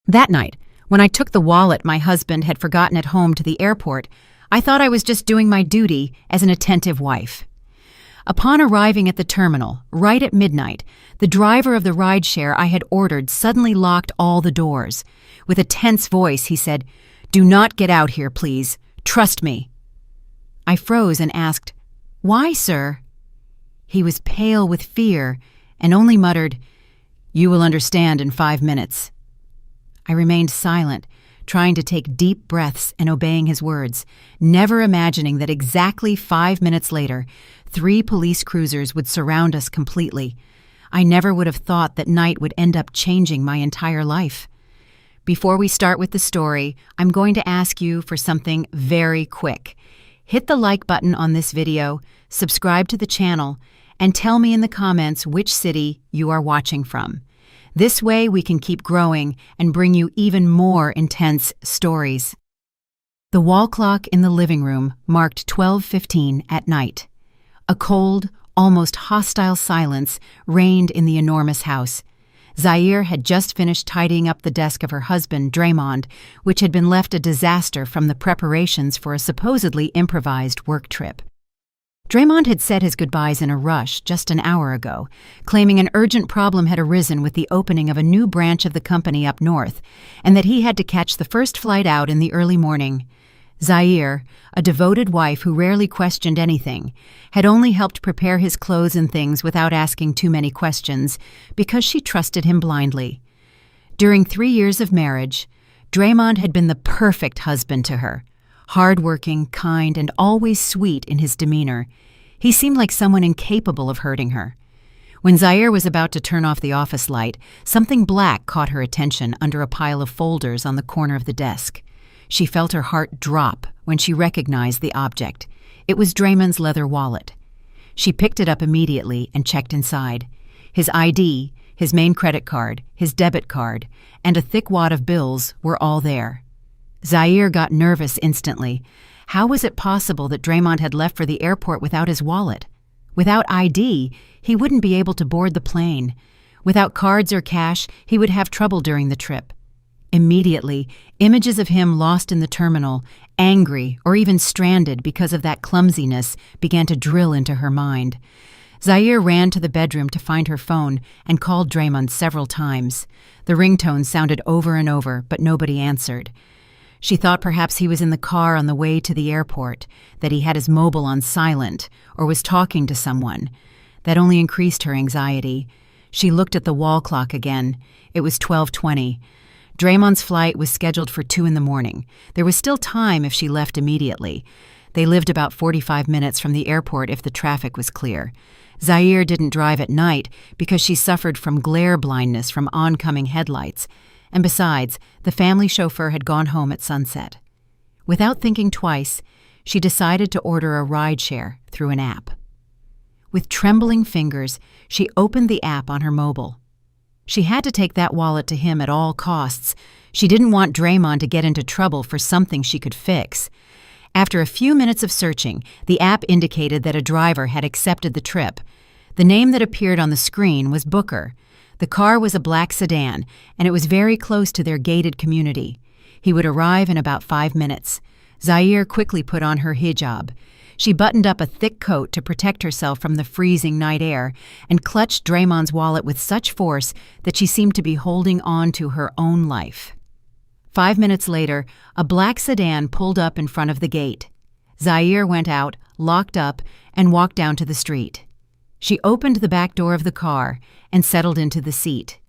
That night, when I took the wallet my husband had forgotten at home to the airport, I thought I was just doing my duty as an attentive wife. Upon arriving at the terminal, right at midnight, the driver of the rideshare I had ordered suddenly locked all the doors. With a tense voice, he said, "Do not get out here, please. Trust me." I froze and asked, "Why, sir?" He was pale with fear and only muttered, "You will understand in 5 minutes." I remained silent, trying to take deep breaths and obeying his words, never imagining that exactly 5 minutes later, 3 police cruisers would surround us completely. I never would have thought that night would end up changing my entire life. Before we start with the story, I'm going to ask you for something very quick. Hit the like button on this video, subscribe to the channel, and tell me in the comments which city you are watching from. This way we can keep growing and bring you even more intense stories. The wall clock in the living room marked 12:15 at night. A cold, almost hostile silence reigned in the enormous house. Zaire had just finished tidying up the desk of her husband, Draymond, which had been left a disaster from the preparations for a supposedly improvised work trip. Draymond had said his goodbyes in a rush just an hour ago, claiming an urgent problem had arisen with the opening of a new branch of the company up north, and that he had to catch the first flight out in the early morning. Zaire, a devoted wife who rarely questioned anything, had only helped prepare his clothes and things without asking too many questions because she trusted him blindly. During 3 years of marriage, Draymond had been the perfect husband to her. Hard-working, kind, and always sweet in his demeanor, he seemed like someone incapable of hurting her. When Zaire was about to turn off the office light, something black caught her attention under a pile of folders on the corner of the desk. She felt her heart drop when she recognized the object. It was Draymond's leather wallet. She picked it up immediately and checked inside. His ID, his main credit card, his debit card, and a thick wad of bills were all there. Zaire got nervous instantly. How was it possible that Draymond had left for the airport without his wallet? Without ID, he wouldn't be able to board the plane. Without cards or cash, he would have trouble during the trip. Immediately, images of him lost in the terminal, angry or even stranded because of that clumsiness, began to drill into her mind. Zaire ran to the bedroom to find her phone and called Draymond several times. The ringtone sounded over and over, but nobody answered. She thought perhaps he was in the car on the way to the airport, that he had his mobile on silent, or was talking to someone. That only increased her anxiety. She looked at the wall clock again. It was 12:20. Draymond's flight was scheduled for 2 in the morning. There was still time if she left immediately. They lived about 45 minutes from the airport if the traffic was clear. Zaire didn't drive at night because she suffered from glare blindness from oncoming headlights. And besides, the family chauffeur had gone home at sunset. Without thinking twice, she decided to order a rideshare through an app. With trembling fingers, she opened the app on her mobile. She had to take that wallet to him at all costs. She didn't want Draymond to get into trouble for something she could fix. After a few minutes of searching, the app indicated that a driver had accepted the trip. The name that appeared on the screen was Booker. The car was a black sedan, and it was very close to their gated community. He would arrive in about 5 minutes. Zaire quickly put on her hijab. She buttoned up a thick coat to protect herself from the freezing night air and clutched Draymond's wallet with such force that she seemed to be holding on to her own life. 5 minutes later, a black sedan pulled up in front of the gate. Zaire went out, locked up, and walked down to the street. She opened the back door of the car and settled into the seat.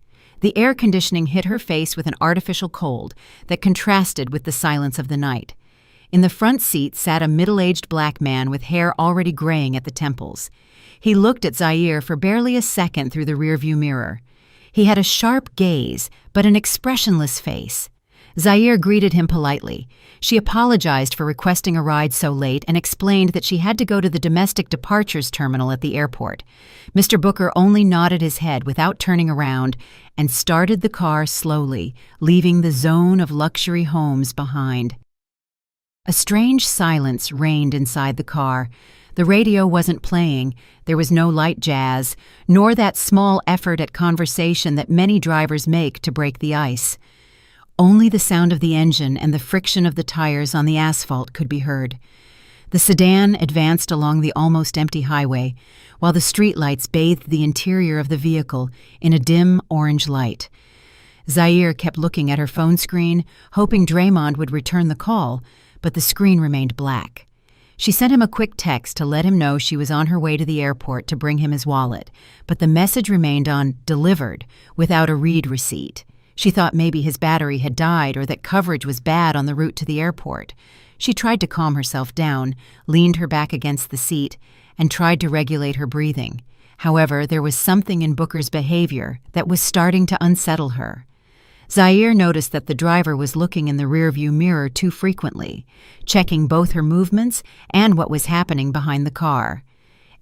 The air conditioning hit her face with an artificial cold that contrasted with the silence of the night. In the front seat sat a middle-aged black man with hair already graying at the temples. He looked at Zaire for barely a second through the rearview mirror. He had a sharp gaze, but an expressionless face. Zaire greeted him politely. She apologized for requesting a ride so late and explained that she had to go to the domestic departures terminal at the airport. Mr. Booker only nodded his head without turning around and started the car slowly, leaving the zone of luxury homes behind. A strange silence reigned inside the car. The radio wasn't playing. There was no light jazz, nor that small effort at conversation that many drivers make to break the ice. Only the sound of the engine and the friction of the tires on the asphalt could be heard. The sedan advanced along the almost empty highway, while the streetlights bathed the interior of the vehicle in a dim orange light. Zaire kept looking at her phone screen, hoping Draymond would return the call, but the screen remained black. She sent him a quick text to let him know she was on her way to the airport to bring him his wallet, but the message remained on delivered without a read receipt. She thought maybe his battery had died or that coverage was bad on the route to the airport. She tried to calm herself down, leaned her back against the seat, and tried to regulate her breathing. However, there was something in Booker's behavior that was starting to unsettle her. Zaire noticed that the driver was looking in the rearview mirror too frequently, checking both her movements and what was happening behind the car.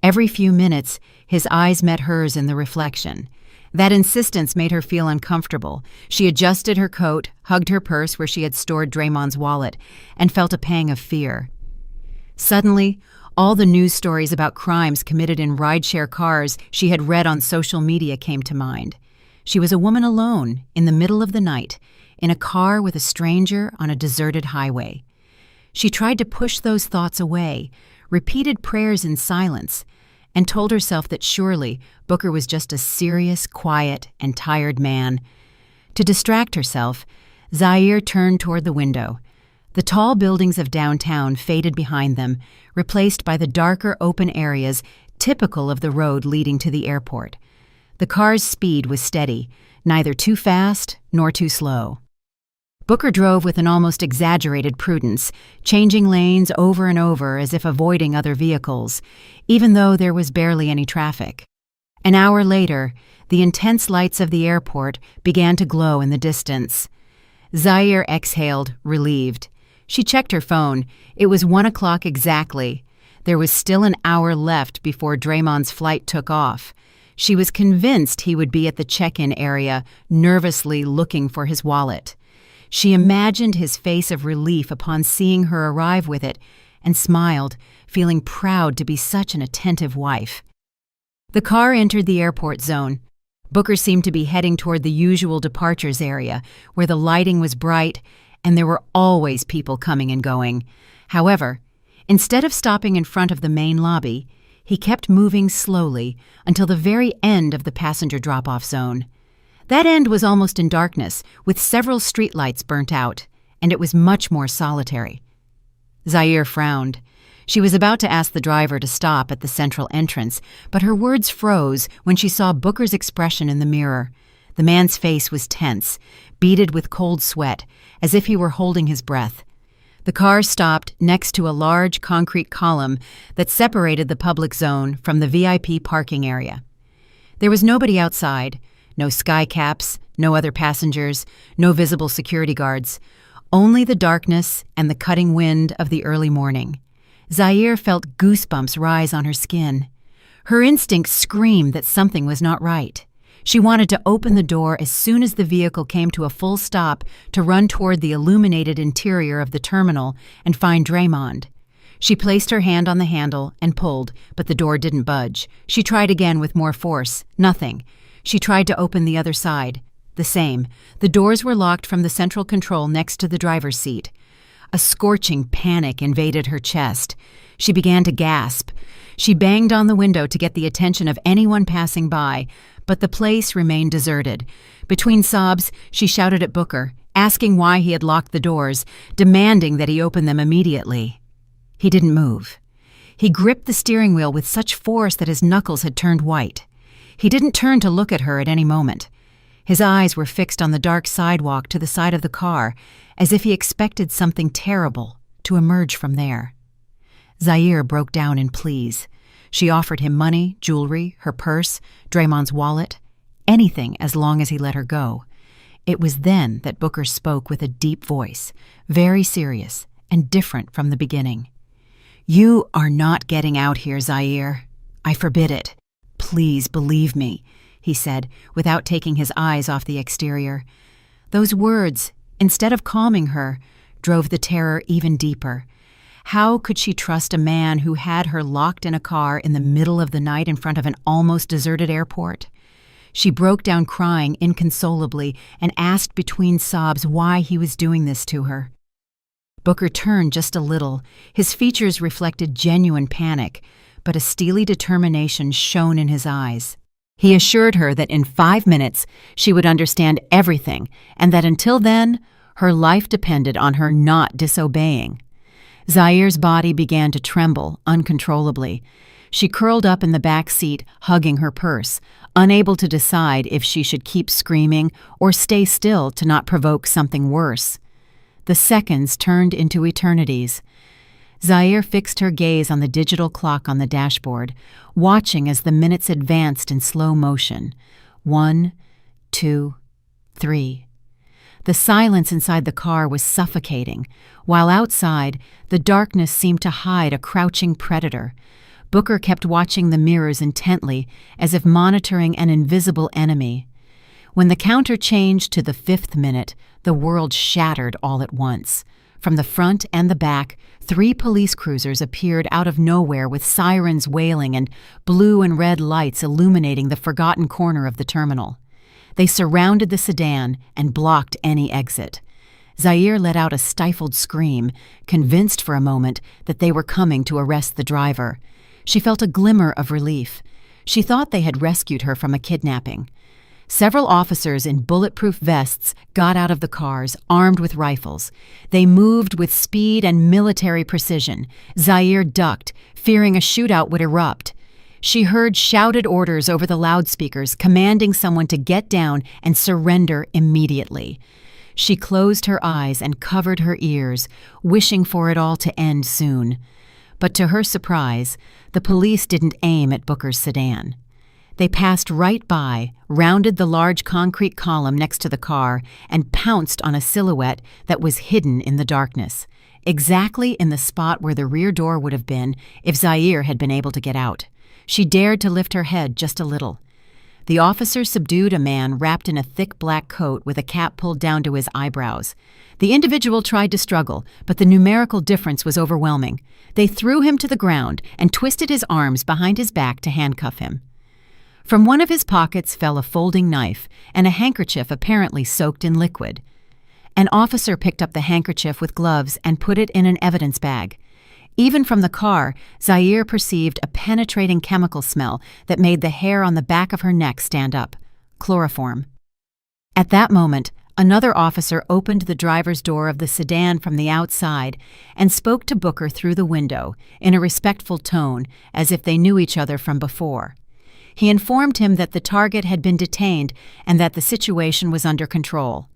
Every few minutes, his eyes met hers in the reflection. That insistence made her feel uncomfortable. She adjusted her coat, hugged her purse where she had stored Draymond's wallet, and felt a pang of fear. Suddenly, all the news stories about crimes committed in rideshare cars she had read on social media came to mind. She was a woman alone, in the middle of the night, in a car with a stranger on a deserted highway. She tried to push those thoughts away, repeated prayers in silence, and told herself that surely Booker was just a serious, quiet, and tired man. To distract herself, Zaire turned toward the window. The tall buildings of downtown faded behind them, replaced by the darker open areas typical of the road leading to the airport. The car's speed was steady, neither too fast nor too slow. Booker drove with an almost exaggerated prudence, changing lanes over and over as if avoiding other vehicles, even though there was barely any traffic. An hour later, the intense lights of the airport began to glow in the distance. Zaire exhaled, relieved. She checked her phone. It was 1 o'clock exactly. There was still an hour left before Draymond's flight took off. She was convinced he would be at the check-in area, nervously looking for his wallet. She imagined his face of relief upon seeing her arrive with it and smiled, feeling proud to be such an attentive wife. The car entered the airport zone. Booker seemed to be heading toward the usual departures area, where the lighting was bright and there were always people coming and going. However, instead of stopping in front of the main lobby, he kept moving slowly until the very end of the passenger drop-off zone. That end was almost in darkness, with several streetlights burnt out, and it was much more solitary. Zaire frowned. She was about to ask the driver to stop at the central entrance, but her words froze when she saw Booker's expression in the mirror. The man's face was tense, beaded with cold sweat, as if he were holding his breath. The car stopped next to a large concrete column that separated the public zone from the VIP parking area. There was nobody outside, no sky caps, no other passengers, no visible security guards, only the darkness and the cutting wind of the early morning. Zaire felt goosebumps rise on her skin. Her instincts screamed that something was not right. She wanted to open the door as soon as the vehicle came to a full stop to run toward the illuminated interior of the terminal and find Draymond. She placed her hand on the handle and pulled, but the door didn't budge. She tried again with more force. Nothing. She tried to open the other side. The same. The doors were locked from the central control next to the driver's seat. A scorching panic invaded her chest. She began to gasp. She banged on the window to get the attention of anyone passing by, but the place remained deserted. Between sobs, she shouted at Booker, asking why he had locked the doors, demanding that he open them immediately. He didn't move. He gripped the steering wheel with such force that his knuckles had turned white. He didn't turn to look at her at any moment. His eyes were fixed on the dark sidewalk to the side of the car, as if he expected something terrible to emerge from there. Zaire broke down in pleas. She offered him money, jewelry, her purse, Draymond's wallet, anything as long as he let her go. It was then that Booker spoke with a deep voice, very serious and different from the beginning. "You are not getting out here, Zaire. I forbid it. Please believe me," he said, without taking his eyes off the exterior. Those words, instead of calming her, drove the terror even deeper. How could she trust a man who had her locked in a car in the middle of the night in front of an almost deserted airport? She broke down crying inconsolably and asked between sobs why he was doing this to her. Booker turned just a little. His features reflected genuine panic, but a steely determination shone in his eyes. He assured her that in 5 minutes she would understand everything, and that until then, her life depended on her not disobeying. Zaire's body began to tremble uncontrollably. She curled up in the back seat, hugging her purse, unable to decide if she should keep screaming or stay still to not provoke something worse. The seconds turned into eternities. Zaire fixed her gaze on the digital clock on the dashboard, watching as the minutes advanced in slow motion. 1, 2, 3. The silence inside the car was suffocating, while outside, the darkness seemed to hide a crouching predator. Booker kept watching the mirrors intently, as if monitoring an invisible enemy. When the counter changed to the 5th minute, the world shattered all at once. From the front and the back, 3 police cruisers appeared out of nowhere with sirens wailing and blue and red lights illuminating the forgotten corner of the terminal. They surrounded the sedan and blocked any exit. Zaire let out a stifled scream, convinced for a moment that they were coming to arrest the driver. She felt a glimmer of relief. She thought they had rescued her from a kidnapping. Several officers in bulletproof vests got out of the cars, armed with rifles. They moved with speed and military precision. Zaire ducked, fearing a shootout would erupt. She heard shouted orders over the loudspeakers, commanding someone to get down and surrender immediately. She closed her eyes and covered her ears, wishing for it all to end soon. But to her surprise, the police didn't aim at Booker's sedan. They passed right by, rounded the large concrete column next to the car, and pounced on a silhouette that was hidden in the darkness, exactly in the spot where the rear door would have been if Zaire had been able to get out. She dared to lift her head just a little. The officer subdued a man wrapped in a thick black coat with a cap pulled down to his eyebrows. The individual tried to struggle, but the numerical difference was overwhelming. They threw him to the ground and twisted his arms behind his back to handcuff him. From one of his pockets fell a folding knife and a handkerchief apparently soaked in liquid. An officer picked up the handkerchief with gloves and put it in an evidence bag. Even from the car, Zaire perceived a penetrating chemical smell that made the hair on the back of her neck stand up. Chloroform. At that moment, another officer opened the driver's door of the sedan from the outside and spoke to Booker through the window in a respectful tone, as if they knew each other from before. He informed him that the target had been detained and that the situation was under control.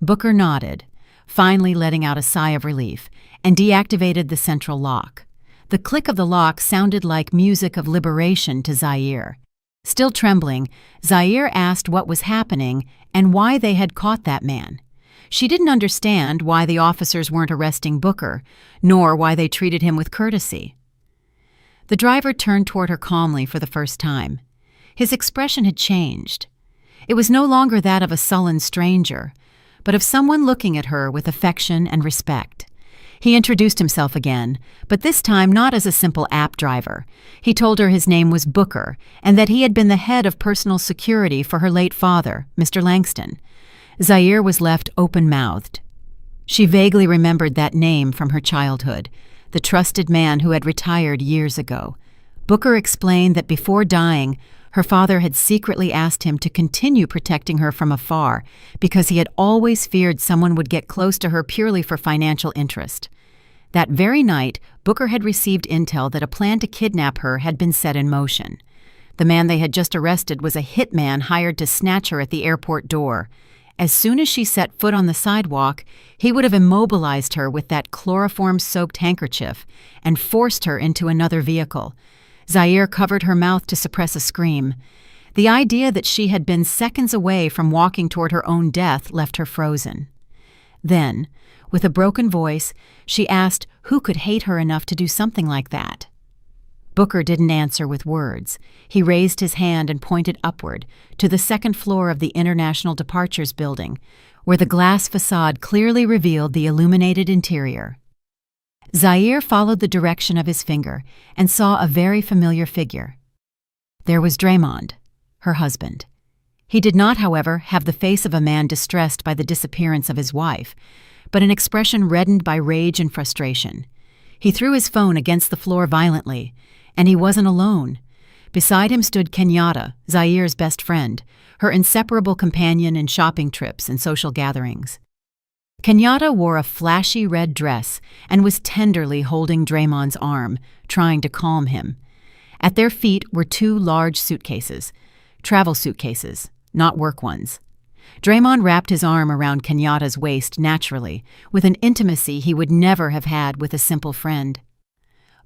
Booker nodded, finally letting out a sigh of relief, and deactivated the central lock. The click of the lock sounded like music of liberation to Zaire. Still trembling, Zaire asked what was happening and why they had caught that man. She didn't understand why the officers weren't arresting Booker, nor why they treated him with courtesy. The driver turned toward her calmly for the first time. His expression had changed. It was no longer that of a sullen stranger, but of someone looking at her with affection and respect. He introduced himself again, but this time not as a simple app driver. He told her his name was Booker and that he had been the head of personal security for her late father, Mr. Langston. Zaire was left open-mouthed. She vaguely remembered that name from her childhood, the trusted man who had retired years ago. Booker explained that before dying, her father had secretly asked him to continue protecting her from afar because he had always feared someone would get close to her purely for financial interest. That very night, Booker had received intel that a plan to kidnap her had been set in motion. The man they had just arrested was a hitman hired to snatch her at the airport door. As soon as she set foot on the sidewalk, he would have immobilized her with that chloroform-soaked handkerchief and forced her into another vehicle. Zaire covered her mouth to suppress a scream. The idea that she had been seconds away from walking toward her own death left her frozen. Then, with a broken voice, she asked who could hate her enough to do something like that. Booker didn't answer with words. He raised his hand and pointed upward, to the second floor of the International Departures building, where the glass facade clearly revealed the illuminated interior. Zaire followed the direction of his finger and saw a very familiar figure. There was Draymond, her husband. He did not, however, have the face of a man distressed by the disappearance of his wife, but an expression reddened by rage and frustration. He threw his phone against the floor violently, and he wasn't alone. Beside him stood Kenyatta, Zaire's best friend, her inseparable companion in shopping trips and social gatherings. Kenyatta wore a flashy red dress and was tenderly holding Draymond's arm, trying to calm him. At their feet were two large suitcases, travel suitcases, not work ones. Draymond wrapped his arm around Kenyatta's waist naturally, with an intimacy he would never have had with a simple friend.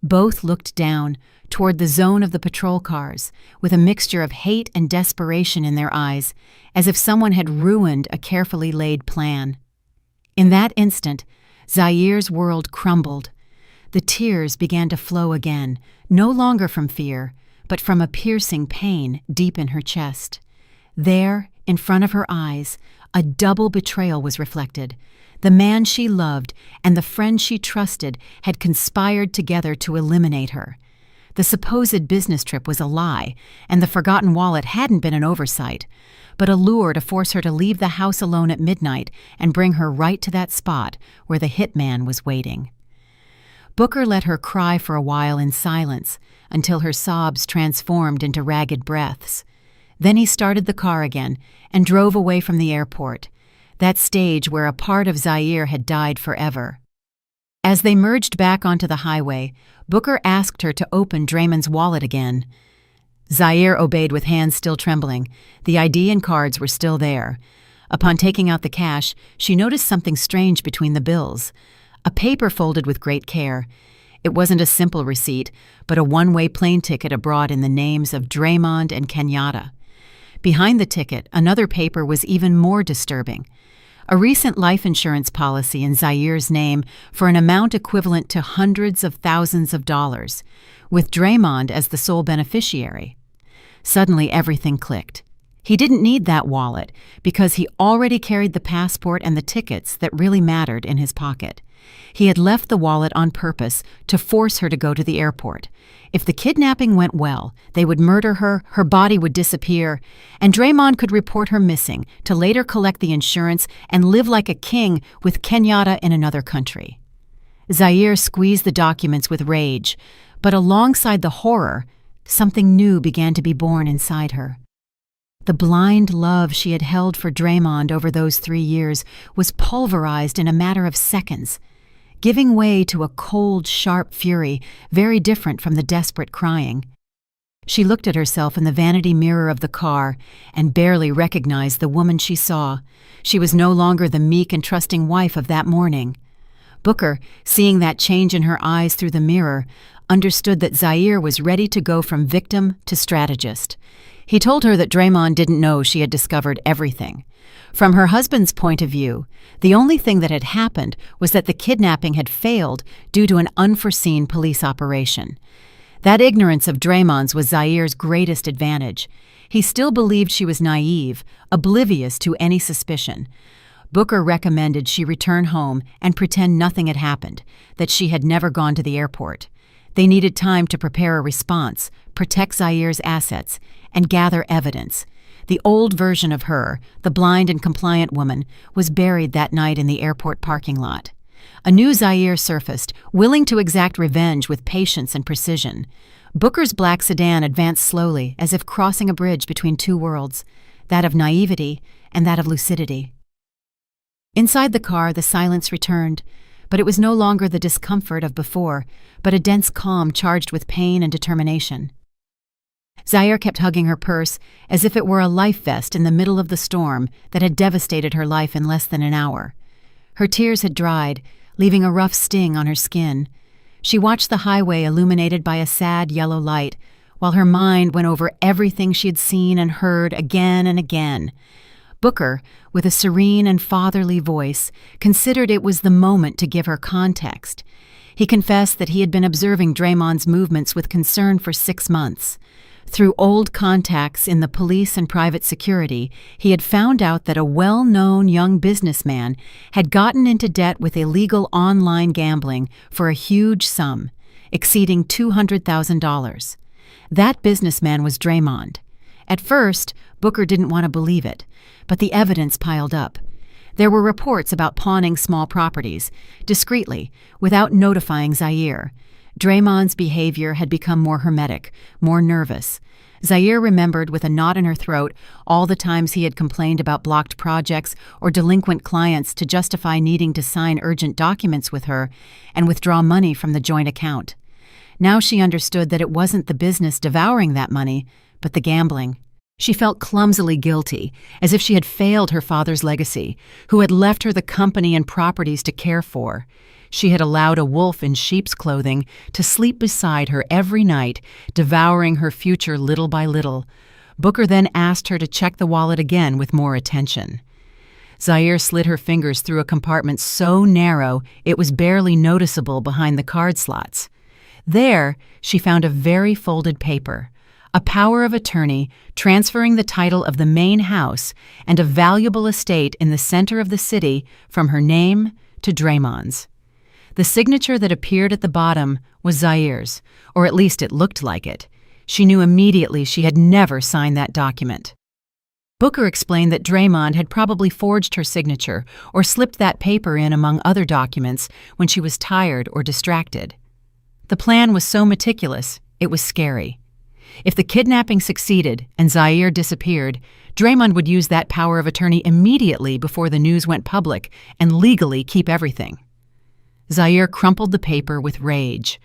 Both looked down, toward the zone of the patrol cars, with a mixture of hate and desperation in their eyes, as if someone had ruined a carefully laid plan. In that instant, Zaire's world crumbled. The tears began to flow again, no longer from fear, but from a piercing pain deep in her chest. There, in front of her eyes, a double betrayal was reflected. The man she loved and the friend she trusted had conspired together to eliminate her. The supposed business trip was a lie, and the forgotten wallet hadn't been an oversight, but a lure to force her to leave the house alone at midnight and bring her right to that spot where the hitman was waiting. Booker let her cry for a while in silence until her sobs transformed into ragged breaths. Then he started the car again and drove away from the airport, that stage where a part of Zaire had died forever. As they merged back onto the highway, Booker asked her to open Draymond's wallet again. Zaire obeyed with hands still trembling. The ID and cards were still there. Upon taking out the cash, she noticed something strange between the bills. A paper folded with great care. It wasn't a simple receipt, but a one-way plane ticket abroad in the names of Draymond and Kenyatta. Behind the ticket, another paper was even more disturbing. A recent life insurance policy in Zaire's name for an amount equivalent to hundreds of thousands of dollars, with Draymond as the sole beneficiary. Suddenly everything clicked. He didn't need that wallet because he already carried the passport and the tickets that really mattered in his pocket. He had left the wallet on purpose to force her to go to the airport. If the kidnapping went well, they would murder her, her body would disappear, and Draymond could report her missing to later collect the insurance and live like a king with Kenyatta in another country. Zaire squeezed the documents with rage, but alongside the horror, something new began to be born inside her. The blind love she had held for Draymond over those 3 years was pulverized in a matter of seconds, giving way to a cold, sharp fury very different from the desperate crying. She looked at herself in the vanity mirror of the car and barely recognized the woman she saw. She was no longer the meek and trusting wife of that morning. Booker, seeing that change in her eyes through the mirror, understood that Zaire was ready to go from victim to strategist. He told her that Draymond didn't know she had discovered everything. From her husband's point of view, the only thing that had happened was that the kidnapping had failed due to an unforeseen police operation. That ignorance of Draymond's was Zaire's greatest advantage. He still believed she was naive, oblivious to any suspicion. Booker recommended she return home and pretend nothing had happened, that she had never gone to the airport. They needed time to prepare a response, protect Zaire's assets, and gather evidence. The old version of her, the blind and compliant woman, was buried that night in the airport parking lot. A new Zaire surfaced, willing to exact revenge with patience and precision. Booker's black sedan advanced slowly, as if crossing a bridge between two worlds, that of naivety and that of lucidity. Inside the car, the silence returned, but it was no longer the discomfort of before, but a dense calm charged with pain and determination. Zaire kept hugging her purse as if it were a life vest in the middle of the storm that had devastated her life in less than an hour. Her tears had dried, leaving a rough sting on her skin. She watched the highway illuminated by a sad yellow light, while her mind went over everything she had seen and heard again and again. Booker, with a serene and fatherly voice, considered it was the moment to give her context. He confessed that he had been observing Draymond's movements with concern for 6 months. Through old contacts in the police and private security, he had found out that a well-known young businessman had gotten into debt with illegal online gambling for a huge sum, exceeding $200,000. That businessman was Draymond, At first, Booker didn't want to believe it, but the evidence piled up. There were reports about pawning small properties, discreetly, without notifying Zaire. Draymond's behavior had become more hermetic, more nervous. Zaire remembered with a knot in her throat all the times he had complained about blocked projects or delinquent clients to justify needing to sign urgent documents with her and withdraw money from the joint account. Now she understood that it wasn't the business devouring that money, but the gambling. She felt clumsily guilty, as if she had failed her father's legacy, who had left her the company and properties to care for. She had allowed a wolf in sheep's clothing to sleep beside her every night, devouring her future little by little. Booker then asked her to check the wallet again with more attention. Zaire slid her fingers through a compartment so narrow it was barely noticeable behind the card slots. There, she found a very folded paper, a power of attorney transferring the title of the main house and a valuable estate in the center of the city from her name to Draymond's. The signature that appeared at the bottom was Zaire's, or at least it looked like it. She knew immediately she had never signed that document. Booker explained that Draymond had probably forged her signature or slipped that paper in among other documents when she was tired or distracted. The plan was so meticulous, it was scary. If the kidnapping succeeded and Zaire disappeared, Draymond would use that power of attorney immediately before the news went public and legally keep everything. Zaire crumpled the paper with rage.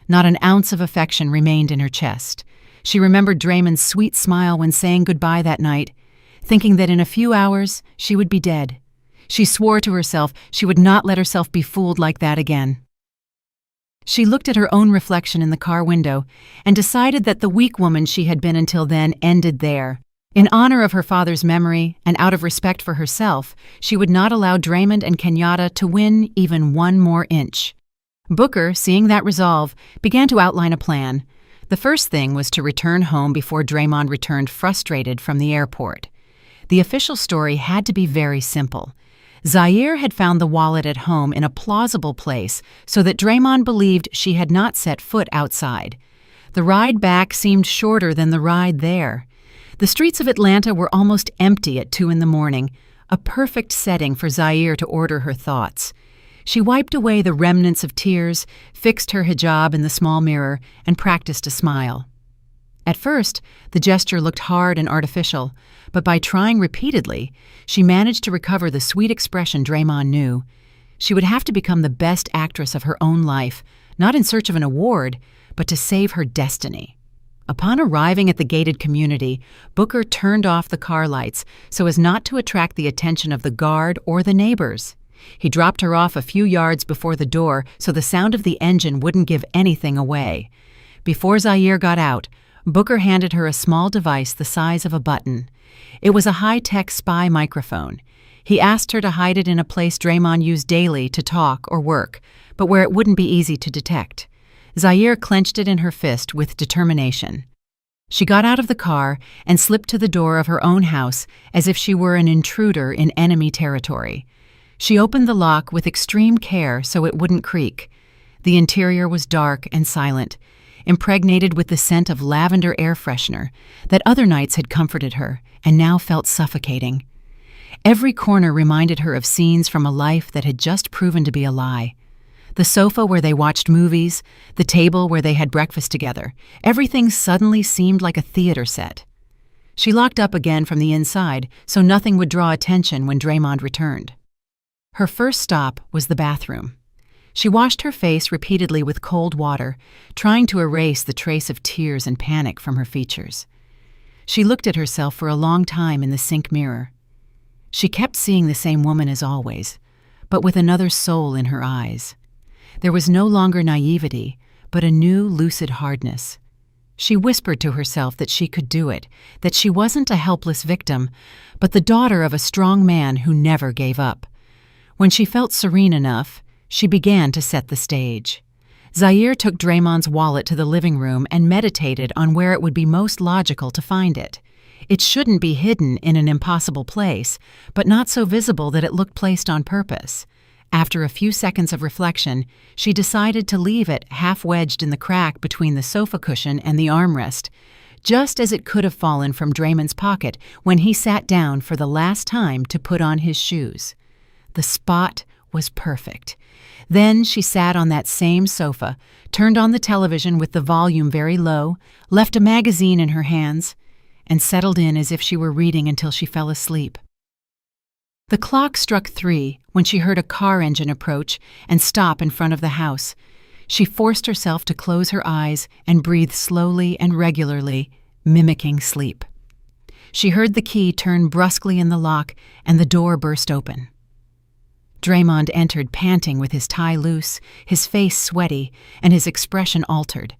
Not an ounce of affection remained in her chest. She remembered Draymond's sweet smile when saying goodbye that night, thinking that in a few hours she would be dead. She swore to herself she would not let herself be fooled like that again. She looked at her own reflection in the car window and decided that the weak woman she had been until then ended there. In honor of her father's memory and out of respect for herself, she would not allow Draymond and Kenyatta to win even one more inch. Booker, seeing that resolve, began to outline a plan. The first thing was to return home before Draymond returned frustrated from the airport. The official story had to be very simple. Zaire had found the wallet at home in a plausible place so that Draymond believed she had not set foot outside. The ride back seemed shorter than the ride there. The streets of Atlanta were almost empty at 2 a.m, a perfect setting for Zaire to order her thoughts. She wiped away the remnants of tears, fixed her hijab in the small mirror, and practiced a smile. At first, the gesture looked hard and artificial, but by trying repeatedly, she managed to recover the sweet expression Draymond knew. She would have to become the best actress of her own life, not in search of an award, but to save her destiny. Upon arriving at the gated community, Booker turned off the car lights so as not to attract the attention of the guard or the neighbors. He dropped her off a few yards before the door so the sound of the engine wouldn't give anything away. Before Zaire got out, Booker handed her a small device the size of a button. It was a high-tech spy microphone. He asked her to hide it in a place Draymond used daily to talk or work, but where it wouldn't be easy to detect. Zaire clenched it in her fist with determination. She got out of the car and slipped to the door of her own house as if she were an intruder in enemy territory. She opened the lock with extreme care so it wouldn't creak. The interior was dark and silent, impregnated with the scent of lavender air freshener that other nights had comforted her and now felt suffocating. Every corner reminded her of scenes from a life that had just proven to be a lie. The sofa where they watched movies, the table where they had breakfast together, everything suddenly seemed like a theater set. She locked up again from the inside so nothing would draw attention when Draymond returned. Her first stop was the bathroom. She washed her face repeatedly with cold water, trying to erase the trace of tears and panic from her features. She looked at herself for a long time in the sink mirror. She kept seeing the same woman as always, but with another soul in her eyes. There was no longer naivety, but a new lucid hardness. She whispered to herself that she could do it, that she wasn't a helpless victim, but the daughter of a strong man who never gave up. When she felt serene enough, she began to set the stage. Zaire took Draymond's wallet to the living room and meditated on where it would be most logical to find it. It shouldn't be hidden in an impossible place, but not so visible that it looked placed on purpose. After a few seconds of reflection, she decided to leave it half wedged in the crack between the sofa cushion and the armrest. just as it could have fallen from Draymond's pocket when he sat down for the last time to put on his shoes. The spot was perfect. Then she sat on that same sofa, turned on the television with the volume very low, left a magazine in her hands, and settled in as if she were reading until she fell asleep. The clock struck 3 when she heard a car engine approach and stop in front of the house. She forced herself to close her eyes and breathe slowly and regularly, mimicking sleep. She heard the key turn brusquely in the lock and the door burst open. Draymond entered panting with his tie loose, his face sweaty, and his expression altered.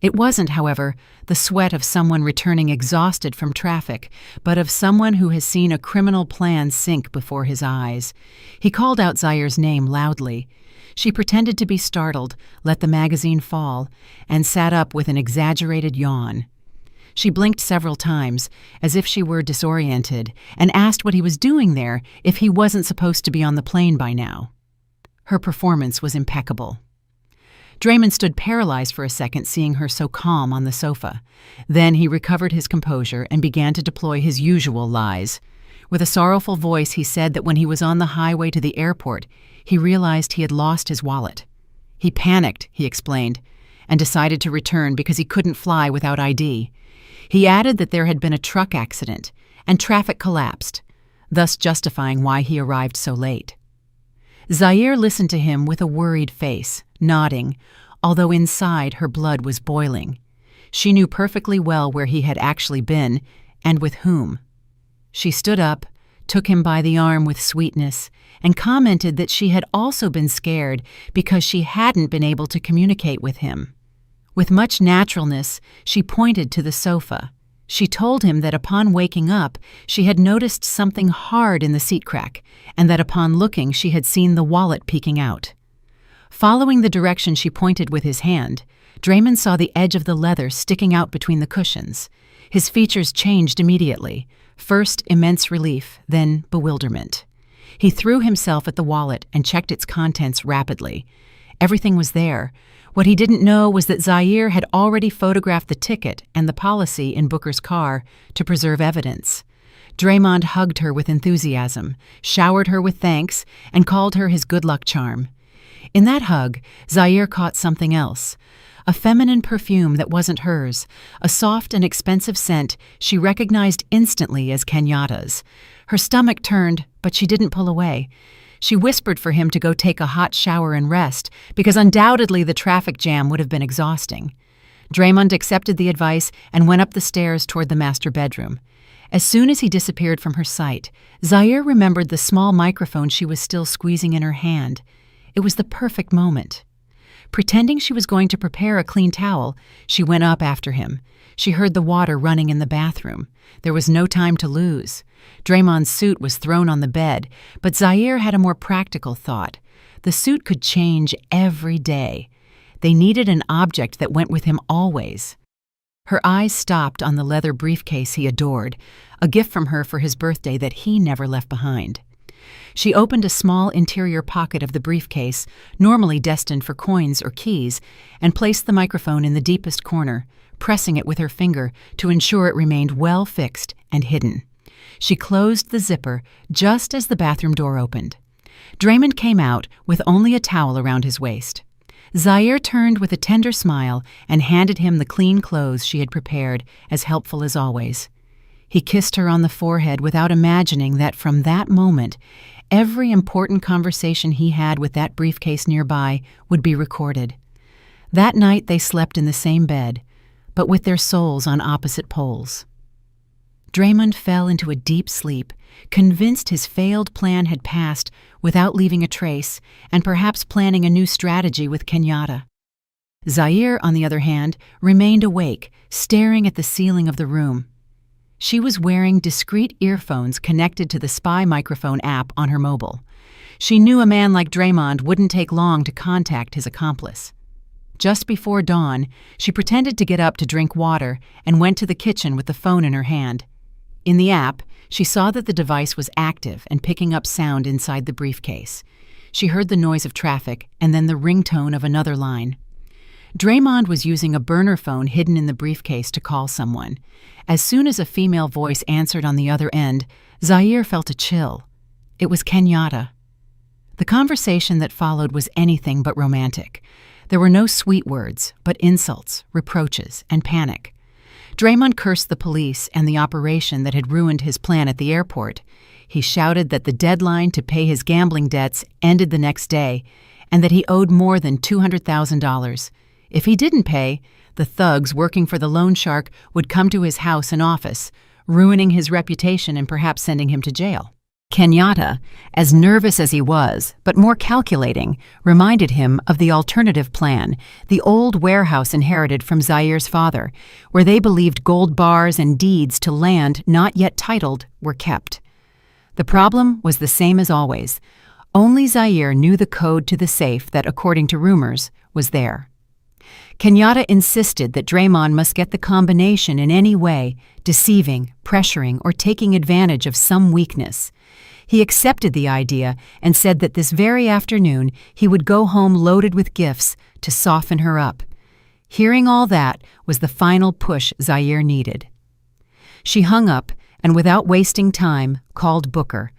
It wasn't, however, the sweat of someone returning exhausted from traffic, but of someone who has seen a criminal plan sink before his eyes. He called out Zaire's name loudly. She pretended to be startled, let the magazine fall, and sat up with an exaggerated yawn. She blinked several times, as if she were disoriented, and asked what he was doing there if he wasn't supposed to be on the plane by now. Her performance was impeccable. Draymond stood paralyzed for a second, seeing her so calm on the sofa. Then he recovered his composure and began to deploy his usual lies. With a sorrowful voice, he said that when he was on the highway to the airport, he realized he had lost his wallet. He panicked, he explained, and decided to return because he couldn't fly without ID. He added that there had been a truck accident and traffic collapsed, thus justifying why he arrived so late. Zaire listened to him with a worried face, nodding, although inside her blood was boiling. She knew perfectly well where he had actually been and with whom. She stood up, took him by the arm with sweetness, and commented that she had also been scared because she hadn't been able to communicate with him. With much naturalness, she pointed to the sofa. She told him that upon waking up, she had noticed something hard in the seat crack, and that upon looking she had seen the wallet peeking out. Following the direction she pointed with his hand, Draymond saw the edge of the leather sticking out between the cushions. His features changed immediately, first immense relief, then bewilderment. He threw himself at the wallet and checked its contents rapidly. Everything was there. What he didn't know was that Zaire had already photographed the ticket and the policy in Booker's car to preserve evidence. Draymond hugged her with enthusiasm, showered her with thanks, and called her his good luck charm. In that hug, Zaire caught something else. A feminine perfume that wasn't hers, a soft and expensive scent she recognized instantly as Kenyatta's. Her stomach turned, but she didn't pull away. She whispered for him to go take a hot shower and rest, because undoubtedly the traffic jam would have been exhausting. Draymond accepted the advice and went up the stairs toward the master bedroom. As soon as he disappeared from her sight, Zaire remembered the small microphone she was still squeezing in her hand. It was the perfect moment. Pretending she was going to prepare a clean towel, she went up after him. She heard the water running in the bathroom. There was no time to lose. Draymond's suit was thrown on the bed, but Zaire had a more practical thought. The suit could change every day. They needed an object that went with him always. Her eyes stopped on the leather briefcase he adored, a gift from her for his birthday that he never left behind. She opened a small interior pocket of the briefcase, normally destined for coins or keys, and placed the microphone in the deepest corner, pressing it with her finger to ensure it remained well fixed and hidden. She closed the zipper just as the bathroom door opened. Draymond came out with only a towel around his waist. Zaire turned with a tender smile and handed him the clean clothes she had prepared, as helpful as always. He kissed her on the forehead without imagining that from that moment, every important conversation he had with that briefcase nearby would be recorded. That night they slept in the same bed, but with their souls on opposite poles. Draymond fell into a deep sleep, convinced his failed plan had passed without leaving a trace, and perhaps planning a new strategy with Kenyatta. Zaire, on the other hand, remained awake, staring at the ceiling of the room. She was wearing discreet earphones connected to the spy microphone app on her mobile. She knew a man like Draymond wouldn't take long to contact his accomplice. Just before dawn, she pretended to get up to drink water and went to the kitchen with the phone in her hand. In the app, she saw that the device was active and picking up sound inside the briefcase. She heard the noise of traffic and then the ringtone of another line. Draymond was using a burner phone hidden in the briefcase to call someone. As soon as a female voice answered on the other end, Zaire felt a chill. It was Kenyatta. The conversation that followed was anything but romantic. There were no sweet words, but insults, reproaches, and panic. Draymond cursed the police and the operation that had ruined his plan at the airport. He shouted that the deadline to pay his gambling debts ended the next day, and that he owed more than $200,000. If he didn't pay, the thugs working for the loan shark would come to his house and office, ruining his reputation and perhaps sending him to jail. Kenyatta, as nervous as he was, but more calculating, reminded him of the alternative plan, the old warehouse inherited from Zaire's father, where they believed gold bars and deeds to land not yet titled were kept. The problem was the same as always. Only Zaire knew the code to the safe that, according to rumors, was there. Kenyatta insisted that Draymond must get the combination in any way, deceiving, pressuring, or taking advantage of some weakness. He accepted the idea and said that this very afternoon he would go home loaded with gifts to soften her up. Hearing all that was the final push Zaire needed. She hung up and, without wasting time, called Booker.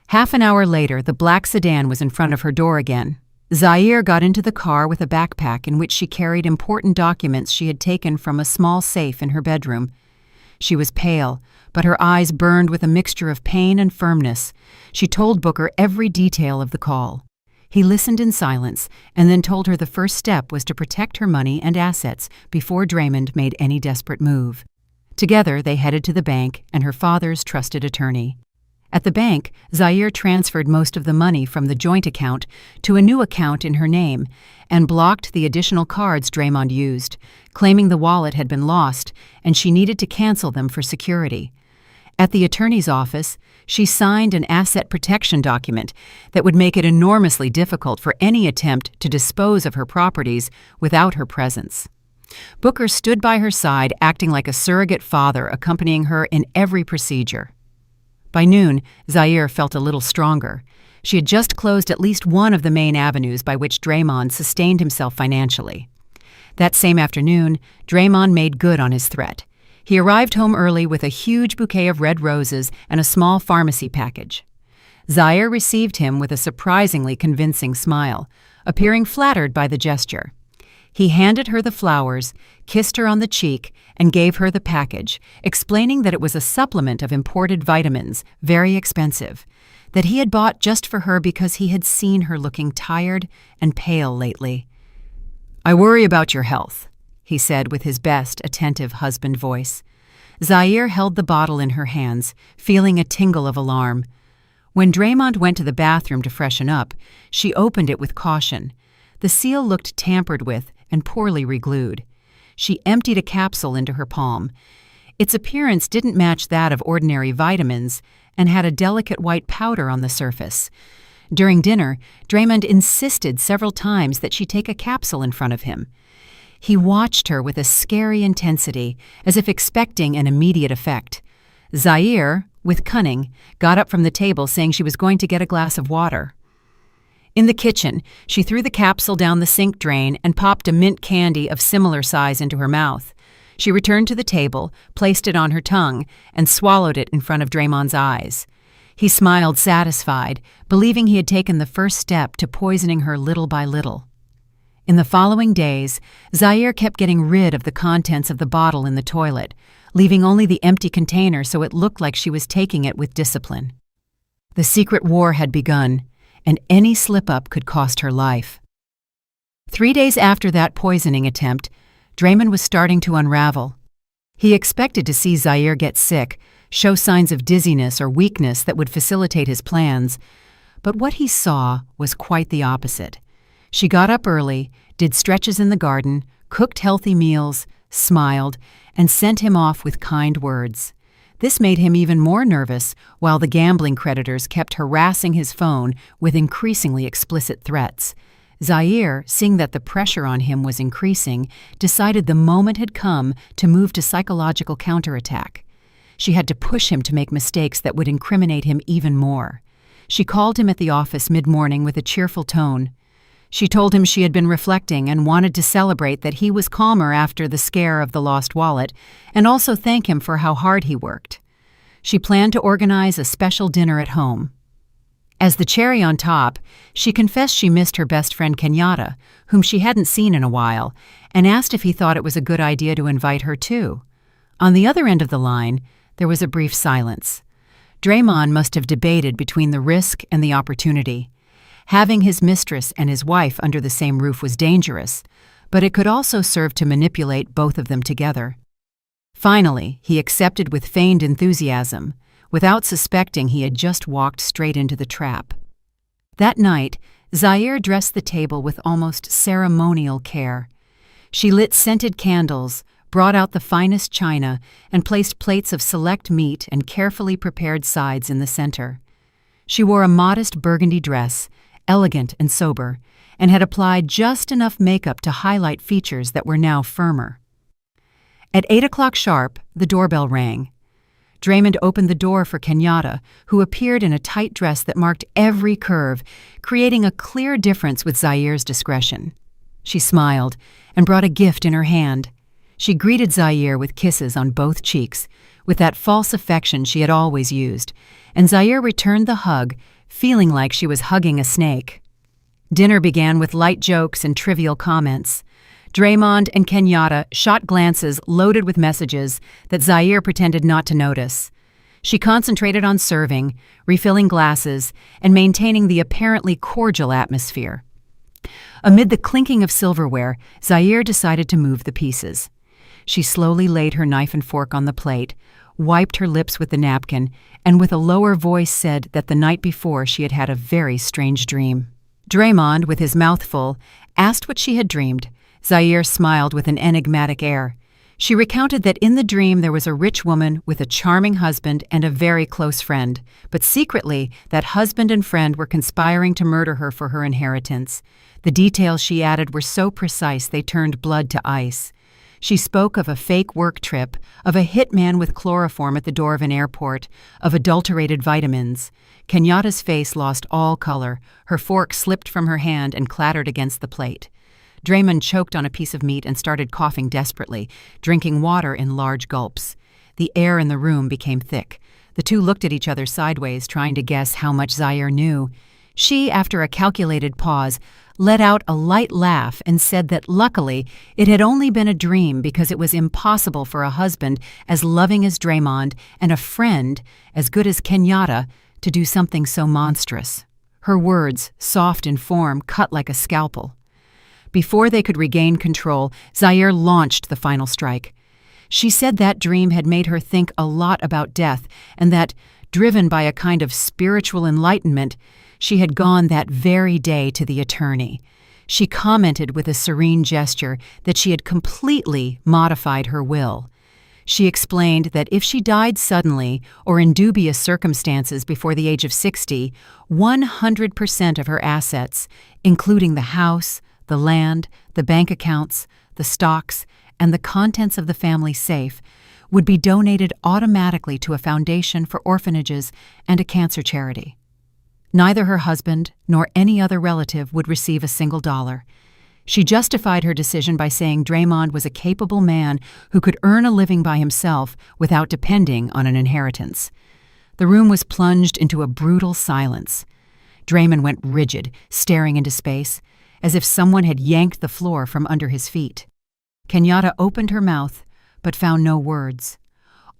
Half an hour later, the black sedan was in front of her door again. Zaire got into the car with a backpack in which she carried important documents she had taken from a small safe in her bedroom. She was pale, but her eyes burned with a mixture of pain and firmness. She told Booker every detail of the call. He listened in silence and then told her the first step was to protect her money and assets before Draymond made any desperate move. Together, they headed to the bank and her father's trusted attorney. At the bank, Zaire transferred most of the money from the joint account to a new account in her name and blocked the additional cards Draymond used, claiming the wallet had been lost and she needed to cancel them for security. At the attorney's office, she signed an asset protection document that would make it enormously difficult for any attempt to dispose of her properties without her presence. Booker stood by her side, acting like a surrogate father, accompanying her in every procedure. By noon, Zaire felt a little stronger. She had just closed at least one of the main avenues by which Draymond sustained himself financially. That same afternoon, Draymond made good on his threat. He arrived home early with a huge bouquet of red roses and a small pharmacy package. Zaire received him with a surprisingly convincing smile, appearing flattered by the gesture. He handed her the flowers, kissed her on the cheek, and gave her the package, explaining that it was a supplement of imported vitamins, very expensive, that he had bought just for her because he had seen her looking tired and pale lately. "I worry about your health," he said with his best attentive husband voice. Zaire held the bottle in her hands, feeling a tingle of alarm. When Draymond went to the bathroom to freshen up, she opened it with caution. The seal looked tampered with and poorly reglued. She emptied a capsule into her palm. Its appearance didn't match that of ordinary vitamins and had a delicate white powder on the surface. During dinner, Draymond insisted several times that she take a capsule in front of him. He watched her with a scary intensity, as if expecting an immediate effect. Zaire, with cunning, got up from the table saying she was going to get a glass of water. In the kitchen, she threw the capsule down the sink drain and popped a mint candy of similar size into her mouth. She returned to the table, placed it on her tongue, and swallowed it in front of Draymond's eyes. He smiled satisfied, believing he had taken the first step to poisoning her little by little. In the following days, Zaire kept getting rid of the contents of the bottle in the toilet, leaving only the empty container so it looked like she was taking it with discipline. The secret war had begun, and any slip-up could cost her life. 3 days after that poisoning attempt, Draymond was starting to unravel. He expected to see Zaire get sick, show signs of dizziness or weakness that would facilitate his plans, but what he saw was quite the opposite. She got up early, did stretches in the garden, cooked healthy meals, smiled, and sent him off with kind words. This made him even more nervous, while the gambling creditors kept harassing his phone with increasingly explicit threats. Zaire, seeing that the pressure on him was increasing, decided the moment had come to move to psychological counterattack. She had to push him to make mistakes that would incriminate him even more. She called him at the office mid-morning with a cheerful tone. She told him she had been reflecting and wanted to celebrate that he was calmer after the scare of the lost wallet, and also thank him for how hard he worked. She planned to organize a special dinner at home. As the cherry on top, she confessed she missed her best friend Kenyatta, whom she hadn't seen in a while, and asked if he thought it was a good idea to invite her too. On the other end of the line, there was a brief silence. Draymond must have debated between the risk and the opportunity. Having his mistress and his wife under the same roof was dangerous, but it could also serve to manipulate both of them together. Finally, he accepted with feigned enthusiasm, without suspecting he had just walked straight into the trap. That night, Zaire dressed the table with almost ceremonial care. She lit scented candles, brought out the finest china, and placed plates of select meat and carefully prepared sides in the center. She wore a modest burgundy dress, elegant and sober, and had applied just enough makeup to highlight features that were now firmer. At 8 o'clock sharp, the doorbell rang. Draymond opened the door for Kenyatta, who appeared in a tight dress that marked every curve, creating a clear difference with Zaire's discretion. She smiled and brought a gift in her hand. She greeted Zaire with kisses on both cheeks, with that false affection she had always used, and Zaire returned the hug, feeling like she was hugging a snake. Dinner began with light jokes and trivial comments. Draymond and Kenyatta shot glances loaded with messages that Zaire pretended not to notice. She concentrated on serving, refilling glasses, and maintaining the apparently cordial atmosphere. Amid the clinking of silverware, Zaire decided to move the pieces. She slowly laid her knife and fork on the plate, wiped her lips with the napkin, and with a lower voice said that the night before she had had a very strange dream. Draymond, with his mouth full, asked what she had dreamed. Zaire smiled with an enigmatic air. She recounted that in the dream there was a rich woman with a charming husband and a very close friend, but secretly that husband and friend were conspiring to murder her for her inheritance. The details she added were so precise they turned blood to ice. She spoke of a fake work trip, of a hitman with chloroform at the door of an airport, of adulterated vitamins. Kenyatta's face lost all color. Her fork slipped from her hand and clattered against the plate. Draymond choked on a piece of meat and started coughing desperately, drinking water in large gulps. The air in the room became thick. The two looked at each other sideways, trying to guess how much Zaire knew. She, after a calculated pause, let out a light laugh and said that luckily it had only been a dream because it was impossible for a husband as loving as Draymond and a friend as good as Kenyatta to do something so monstrous. Her words, soft in form, cut like a scalpel. Before they could regain control, Zaire launched the final strike. She said that dream had made her think a lot about death and that, driven by a kind of spiritual enlightenment, she had gone that very day to the attorney. She commented with a serene gesture that she had completely modified her will. She explained that if she died suddenly or in dubious circumstances before the age of 60, 100% of her assets, including the house, the land, the bank accounts, the stocks, and the contents of the family safe, would be donated automatically to a foundation for orphanages and a cancer charity. Neither her husband nor any other relative would receive a single dollar. She justified her decision by saying Draymond was a capable man who could earn a living by himself without depending on an inheritance. The room was plunged into a brutal silence. Draymond went rigid, staring into space, as if someone had yanked the floor from under his feet. Kenyatta opened her mouth, but found no words.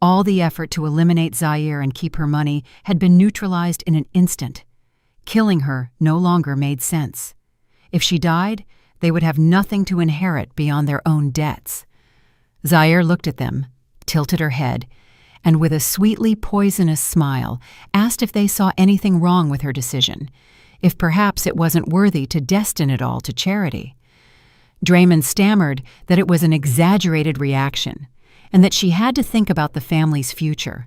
All the effort to eliminate Zaire and keep her money had been neutralized in an instant. Killing her no longer made sense. If she died, they would have nothing to inherit beyond their own debts. Zaire looked at them, tilted her head, and with a sweetly poisonous smile, asked if they saw anything wrong with her decision, if perhaps it wasn't worthy to destine it all to charity. Draymond stammered that it was an exaggerated reaction, and that she had to think about the family's future.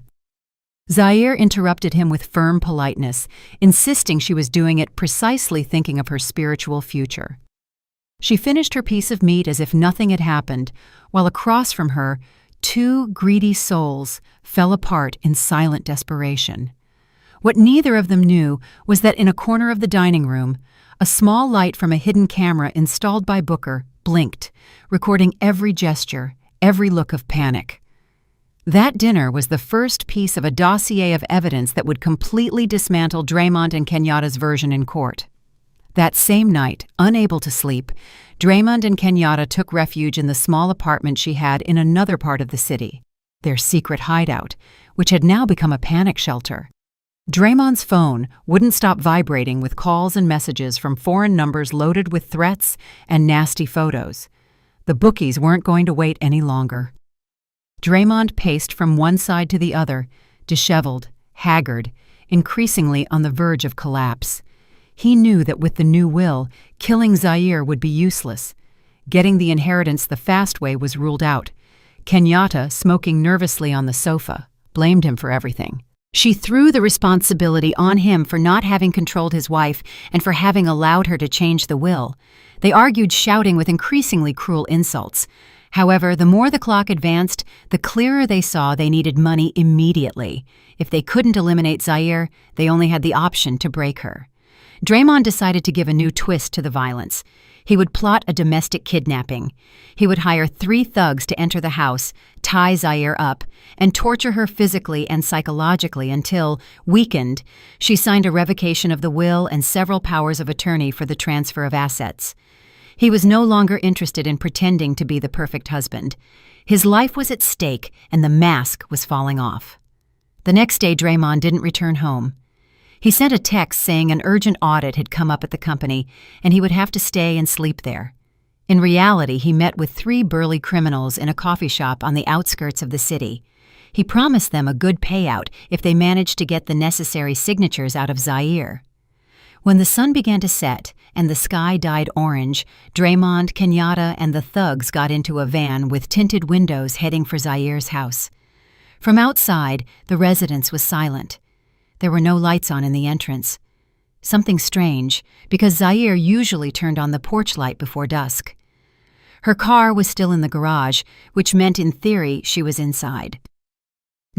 Zaire interrupted him with firm politeness, insisting she was doing it precisely thinking of her spiritual future. She finished her piece of meat as if nothing had happened, while across from her, two greedy souls fell apart in silent desperation. What neither of them knew was that in a corner of the dining room, A small light from a hidden camera installed by Booker blinked, recording every gesture, every look of panic. That dinner was the first piece of a dossier of evidence that would completely dismantle Draymond and Kenyatta's version in court. That same night, unable to sleep, Draymond and Kenyatta took refuge in the small apartment she had in another part of the city, their secret hideout, which had now become a panic shelter. Draymond's phone wouldn't stop vibrating with calls and messages from foreign numbers loaded with threats and nasty photos. The bookies weren't going to wait any longer. Draymond paced from one side to the other, disheveled, haggard, increasingly on the verge of collapse. He knew that with the new will, killing Zaire would be useless. Getting the inheritance the fast way was ruled out. Kenyatta, smoking nervously on the sofa, blamed him for everything. She threw the responsibility on him for not having controlled his wife and for having allowed her to change the will. They argued, shouting with increasingly cruel insults. However, the more the clock advanced, the clearer they saw they needed money immediately. If they couldn't eliminate Zaire, they only had the option to break her. Draymond decided to give a new twist to the violence. He would plot a domestic kidnapping. He would hire 3 thugs to enter the house, tie Zaire up, and torture her physically and psychologically until, weakened, she signed a revocation of the will and several powers of attorney for the transfer of assets. He was no longer interested in pretending to be the perfect husband. His life was at stake, and the mask was falling off. The next day, Draymond didn't return home. He sent a text saying an urgent audit had come up at the company, and he would have to stay and sleep there. In reality, he met with 3 burly criminals in a coffee shop on the outskirts of the city. He promised them a good payout if they managed to get the necessary signatures out of Zaire. When the sun began to set and the sky dyed orange, Draymond, Kenyatta, and the thugs got into a van with tinted windows heading for Zaire's house. From outside, the residence was silent. There were no lights on in the entrance. Something strange, because Zaire usually turned on the porch light before dusk. Her car was still in the garage, which meant in theory she was inside.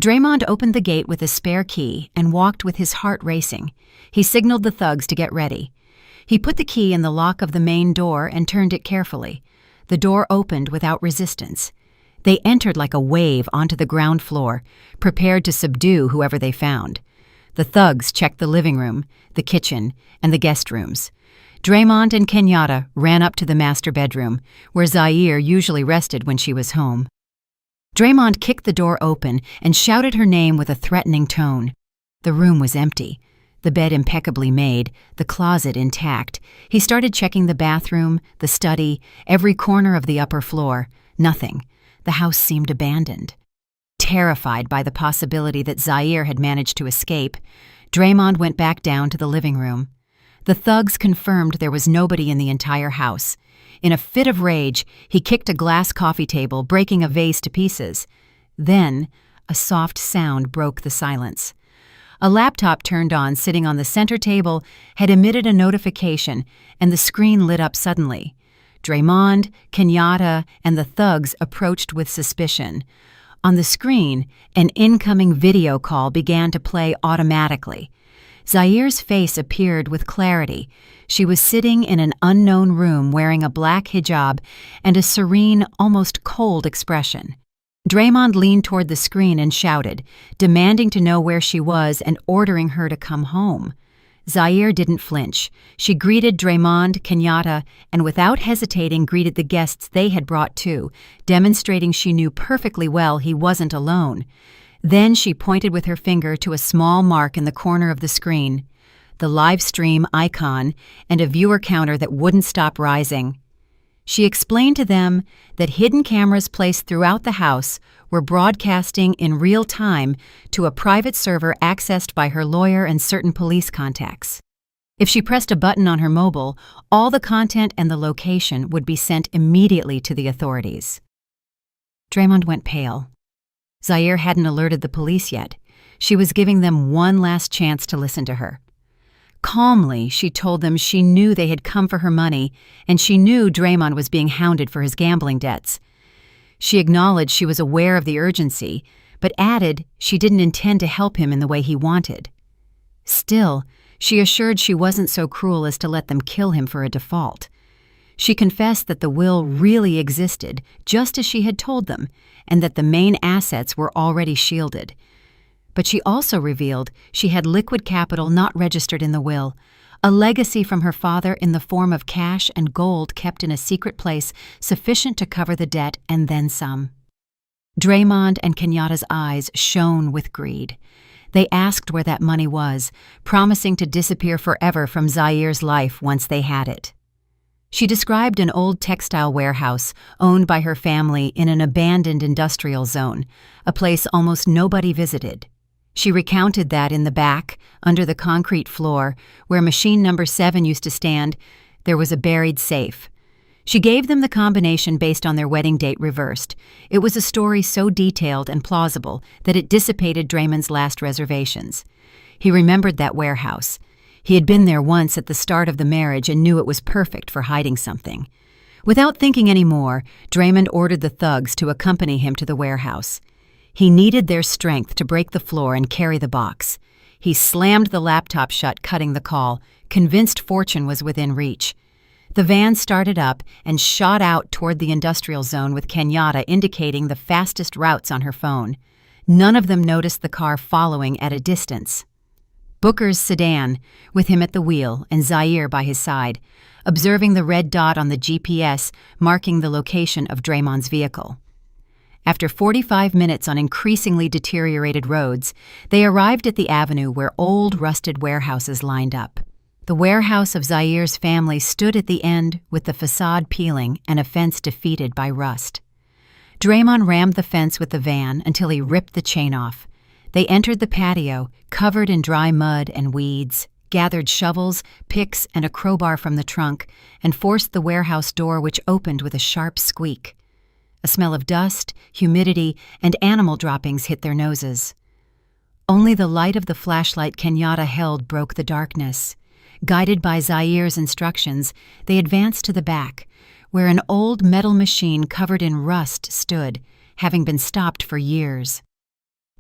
Draymond opened the gate with a spare key and walked with his heart racing. He signaled the thugs to get ready. He put the key in the lock of the main door and turned it carefully. The door opened without resistance. They entered like a wave onto the ground floor, prepared to subdue whoever they found. The thugs checked the living room, the kitchen, and the guest rooms. Draymond and Kenyatta ran up to the master bedroom, where Zaire usually rested when she was home. Draymond kicked the door open and shouted her name with a threatening tone. The room was empty, the bed impeccably made, the closet intact. He started checking the bathroom, the study, every corner of the upper floor. Nothing. The house seemed abandoned. Terrified by the possibility that Zaire had managed to escape, Draymond went back down to the living room. The thugs confirmed there was nobody in the entire house. In a fit of rage, he kicked a glass coffee table, breaking a vase to pieces. Then, a soft sound broke the silence. A laptop turned on, sitting on the center table, had emitted a notification, and the screen lit up suddenly. Draymond, Kenyatta, and the thugs approached with suspicion. On the screen, an incoming video call began to play automatically. Zaire's face appeared with clarity. She was sitting in an unknown room wearing a black hijab and a serene, almost cold expression. Draymond leaned toward the screen and shouted, demanding to know where she was and ordering her to come home. Zaire didn't flinch. She greeted Draymond, Kenyatta, and without hesitating greeted the guests they had brought too, demonstrating she knew perfectly well he wasn't alone. Then she pointed with her finger to a small mark in the corner of the screen, the live stream icon, and a viewer counter that wouldn't stop rising. She explained to them that hidden cameras placed throughout the house were broadcasting in real time to a private server accessed by her lawyer and certain police contacts. If she pressed a button on her mobile, all the content and the location would be sent immediately to the authorities. Draymond went pale. Zaire hadn't alerted the police yet. She was giving them one last chance to listen to her. Calmly, she told them she knew they had come for her money, and she knew Draymond was being hounded for his gambling debts. She acknowledged she was aware of the urgency, but added she didn't intend to help him in the way he wanted. Still, She assured she wasn't so cruel as to let them kill him for a default. She confessed that the will really existed, just as she had told them, and that the main assets were already shielded. But she also revealed she had liquid capital not registered in the will, a legacy from her father in the form of cash and gold kept in a secret place sufficient to cover the debt and then some. Draymond and Kenyatta's eyes shone with greed. They asked where that money was, promising to disappear forever from Zaire's life once they had it. She described an old textile warehouse owned by her family in an abandoned industrial zone, a place almost nobody visited. She recounted that in the back, under the concrete floor, where machine number 7 used to stand, there was a buried safe. She gave them the combination based on their wedding date reversed. It was a story so detailed and plausible that it dissipated Draymond's last reservations. He remembered that warehouse. He had been there once at the start of the marriage and knew it was perfect for hiding something. Without thinking any more, Draymond ordered the thugs to accompany him to the warehouse. He needed their strength to break the floor and carry the box. He slammed the laptop shut, cutting the call, convinced fortune was within reach. The van started up and shot out toward the industrial zone with Kenyatta indicating the fastest routes on her phone. None of them noticed the car following at a distance. Booker's sedan, with him at the wheel and Zaire by his side, observing the red dot on the GPS marking the location of Draymond's vehicle. After 45 minutes on increasingly deteriorated roads, they arrived at the avenue where old, rusted warehouses lined up. The warehouse of Zaire's family stood at the end with the facade peeling and a fence defeated by rust. Draymond rammed the fence with the van until he ripped the chain off. They entered the patio, covered in dry mud and weeds, gathered shovels, picks, and a crowbar from the trunk, and forced the warehouse door, which opened with a sharp squeak. A smell of dust, humidity, and animal droppings hit their noses. Only the light of the flashlight Kenyatta held broke the darkness. Guided by Zaire's instructions, they advanced to the back, where an old metal machine covered in rust stood, having been stopped for years.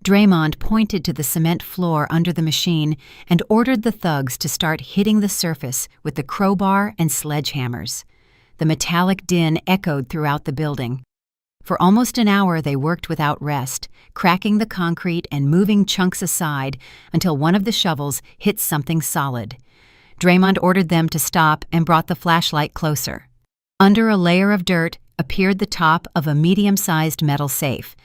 Draymond pointed to the cement floor under the machine and ordered the thugs to start hitting the surface with the crowbar and sledgehammers. The metallic din echoed throughout the building. For almost an hour they worked without rest, cracking the concrete and moving chunks aside until one of the shovels hit something solid. Draymond ordered them to stop and brought the flashlight closer. Under a layer of dirt appeared the top of a medium-sized metal safe.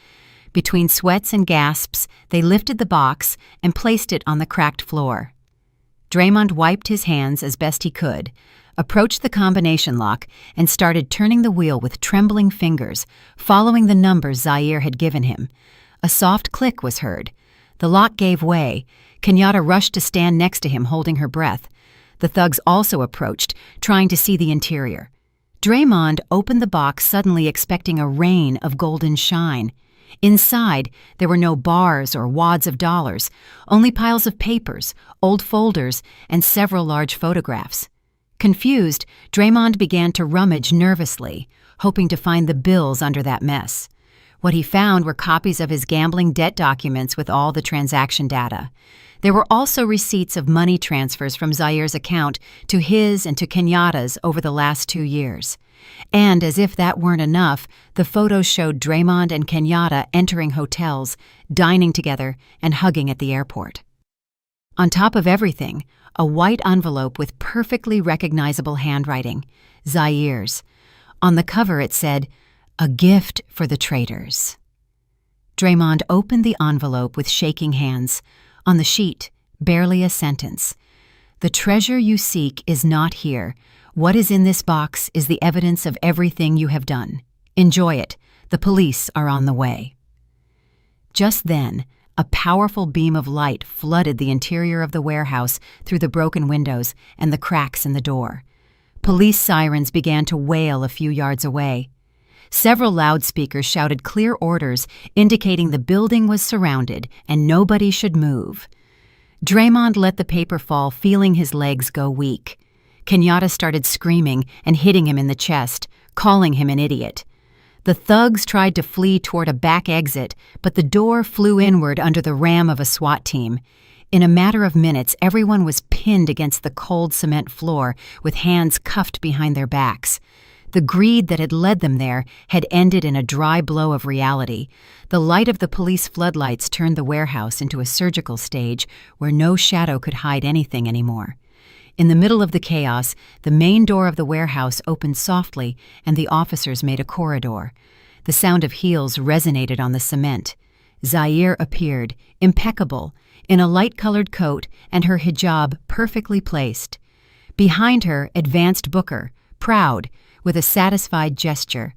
Between sweats and gasps, they lifted the box and placed it on the cracked floor. Draymond wiped his hands as best he could, approached the combination lock, and started turning the wheel with trembling fingers, following the numbers Zaire had given him. A soft click was heard. The lock gave way. Kenyatta rushed to stand next to him, holding her breath. The thugs also approached, trying to see the interior. Draymond opened the box suddenly, expecting a rain of golden shine. Inside, there were no bars or wads of dollars, only piles of papers, old folders, and several large photographs. Confused, Draymond began to rummage nervously, hoping to find the bills under that mess. What he found were copies of his gambling debt documents with all the transaction data. There were also receipts of money transfers from Zaire's account to his and to Kenyatta's over the last 2 years. And as if that weren't enough, the photos showed Draymond and Kenyatta entering hotels, dining together, and hugging at the airport. On top of everything, a white envelope with perfectly recognizable handwriting, Zaire's. On the cover it said, "A gift for the traitors." Draymond opened the envelope with shaking hands. On the sheet, barely a sentence. "The treasure you seek is not here. What is in this box is the evidence of everything you have done. Enjoy it. The police are on the way." Just then, a powerful beam of light flooded the interior of the warehouse through the broken windows and the cracks in the door. Police sirens began to wail a few yards away. Several loudspeakers shouted clear orders indicating the building was surrounded and nobody should move. Draymond let the paper fall, feeling his legs go weak. Kenyatta started screaming and hitting him in the chest, calling him an idiot. The thugs tried to flee toward a back exit, but the door flew inward under the ram of a SWAT team. In a matter of minutes, everyone was pinned against the cold cement floor with hands cuffed behind their backs. The greed that had led them there had ended in a dry blow of reality. The light of the police floodlights turned the warehouse into a surgical stage where no shadow could hide anything anymore. In the middle of the chaos, the main door of the warehouse opened softly and the officers made a corridor. The sound of heels resonated on the cement. Zaire appeared, impeccable, in a light-colored coat and her hijab perfectly placed. Behind her advanced Booker, proud, with a satisfied gesture.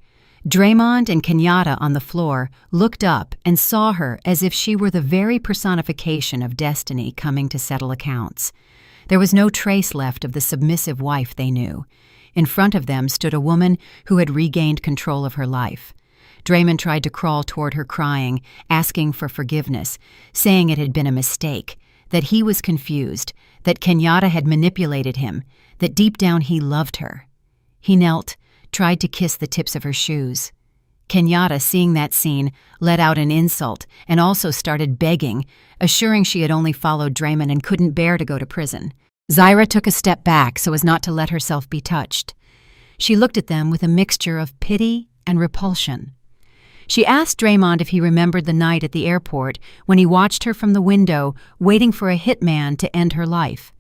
Draymond and Kenyatta on the floor looked up and saw her as if she were the very personification of destiny coming to settle accounts. There was no trace left of the submissive wife they knew. In front of them stood a woman who had regained control of her life. Draymond tried to crawl toward her crying, asking for forgiveness, saying it had been a mistake, that he was confused, that Kenyatta had manipulated him, that deep down he loved her. He knelt, tried to kiss the tips of her shoes. Kenyatta, seeing that scene, let out an insult and also started begging, assuring she had only followed Draymond and couldn't bear to go to prison. Zaire took a step back so as not to let herself be touched. She looked at them with a mixture of pity and repulsion. She asked Draymond if he remembered the night at the airport when he watched her from the window, waiting for a hitman to end her life.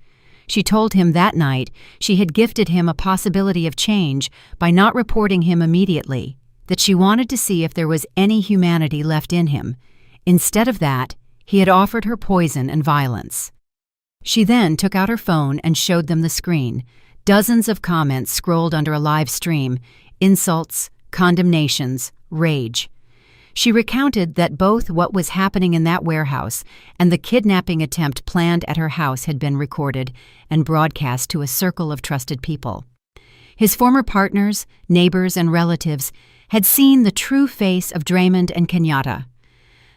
She told him that night she had gifted him a possibility of change by not reporting him immediately, that she wanted to see if there was any humanity left in him. Instead of that, he had offered her poison and violence. She then took out her phone and showed them the screen. Dozens of comments scrolled under a live stream, insults, condemnations, rage. She recounted that both what was happening in that warehouse and the kidnapping attempt planned at her house had been recorded and broadcast to a circle of trusted people. His former partners, neighbors, and relatives had seen the true face of Draymond and Kenyatta.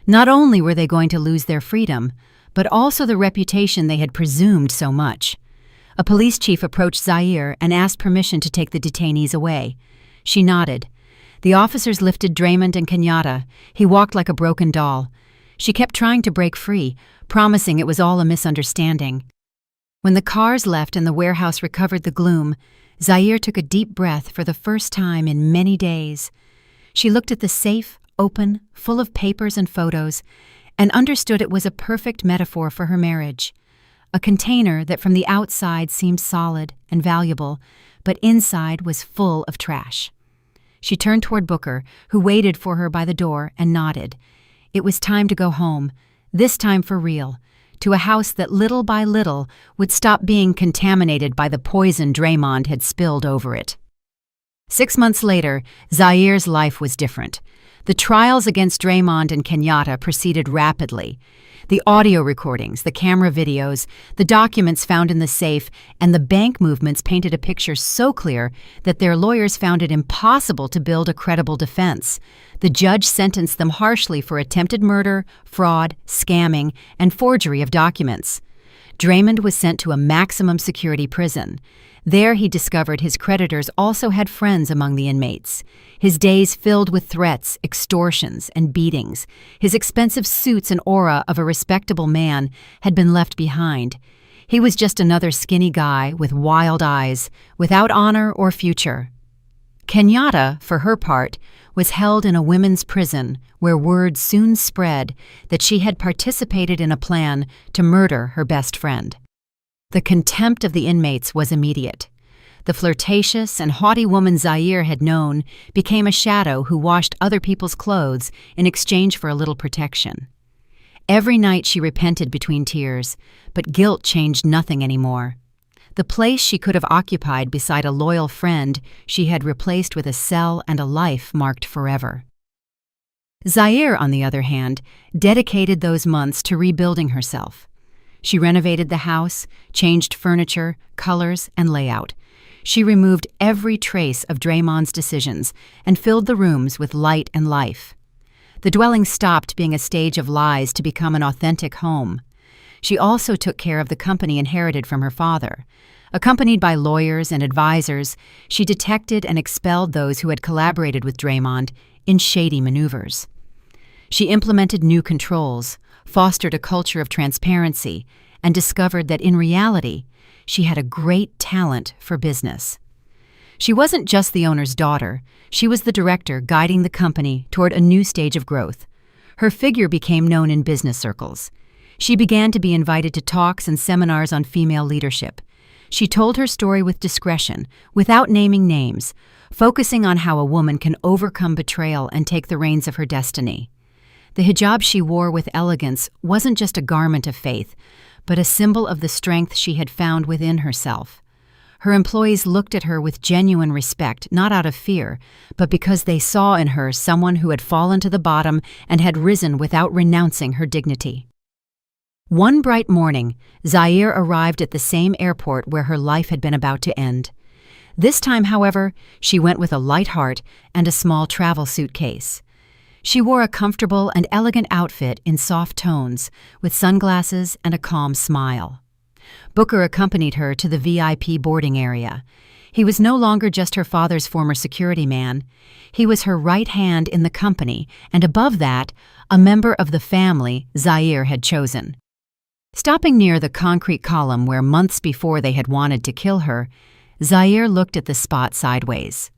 Not only were they going to lose their freedom, but also the reputation they had presumed so much. A police chief approached Zaire and asked permission to take the detainees away. She nodded. The officers lifted Draymond and Kenyatta. He walked like a broken doll. She kept trying to break free, promising it was all a misunderstanding. When the cars left and the warehouse recovered the gloom, Zaire took a deep breath for the first time in many days. She looked at the safe, open, full of papers and photos, and understood it was a perfect metaphor for her marriage. A container that from the outside seemed solid and valuable, but inside was full of trash. She turned toward Booker, who waited for her by the door, and nodded. It was time to go home, this time for real, to a house that little by little would stop being contaminated by the poison Draymond had spilled over it. 6 months later, Zaire's life was different. The trials against Draymond and Kenyatta proceeded rapidly. The audio recordings, the camera videos, the documents found in the safe, and the bank movements painted a picture so clear that their lawyers found it impossible to build a credible defense. The judge sentenced them harshly for attempted murder, fraud, scamming, and forgery of documents. Draymond was sent to a maximum security prison. There he discovered his creditors also had friends among the inmates. His days filled with threats, extortions, and beatings. His expensive suits and aura of a respectable man had been left behind. He was just another skinny guy with wild eyes, without honor or future. Kenyatta, for her part, was held in a women's prison where word soon spread that she had participated in a plan to murder her best friend. The contempt of the inmates was immediate. The flirtatious and haughty woman Zaire had known became a shadow who washed other people's clothes in exchange for a little protection. Every night she repented between tears, but guilt changed nothing anymore. The place she could have occupied beside a loyal friend she had replaced with a cell and a life marked forever. Zaire, on the other hand, dedicated those months to rebuilding herself. She renovated the house, changed furniture, colors, and layout. She removed every trace of Draymond's decisions and filled the rooms with light and life. The dwelling stopped being a stage of lies to become an authentic home. She also took care of the company inherited from her father. Accompanied by lawyers and advisors, she detected and expelled those who had collaborated with Draymond in shady maneuvers. She implemented new controls, fostered a culture of transparency, and discovered that in reality, she had a great talent for business. She wasn't just the owner's daughter, she was the director guiding the company toward a new stage of growth. Her figure became known in business circles. She began to be invited to talks and seminars on female leadership. She told her story with discretion, without naming names, focusing on how a woman can overcome betrayal and take the reins of her destiny. The hijab she wore with elegance wasn't just a garment of faith, but a symbol of the strength she had found within herself. Her employees looked at her with genuine respect, not out of fear, but because they saw in her someone who had fallen to the bottom and had risen without renouncing her dignity. One bright morning, Zaire arrived at the same airport where her life had been about to end. This time, however, she went with a light heart and a small travel suitcase. She wore a comfortable and elegant outfit in soft tones, with sunglasses and a calm smile. Booker accompanied her to the VIP boarding area. He was no longer just her father's former security man. He was her right hand in the company, and above that, a member of the family Zaire had chosen. Stopping near the concrete column where months before they had wanted to kill her, Zaire looked at the spot sideways.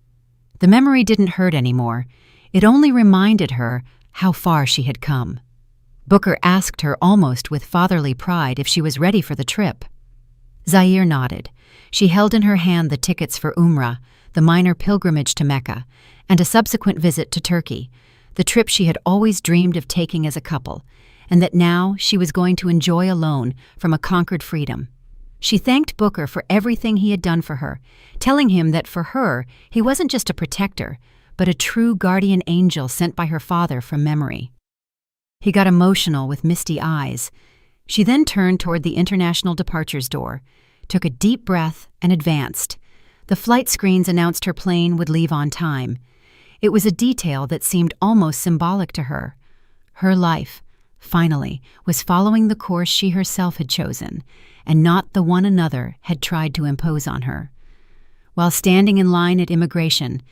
The memory didn't hurt anymore. It only reminded her how far she had come. Booker asked her almost with fatherly pride if she was ready for the trip. Zaire nodded. She held in her hand the tickets for Umrah, the minor pilgrimage to Mecca, and a subsequent visit to Turkey, the trip she had always dreamed of taking as a couple, and that now she was going to enjoy alone from a conquered freedom. She thanked Booker for everything he had done for her, telling him that for her, he wasn't just a protector, but a true guardian angel sent by her father from memory. He got emotional with misty eyes. She then turned toward the international departures door, took a deep breath, and advanced. The flight screens announced her plane would leave on time. It was a detail that seemed almost symbolic to her. Her life, finally, was following the course she herself had chosen, and not the one another had tried to impose on her. While standing in line at immigration,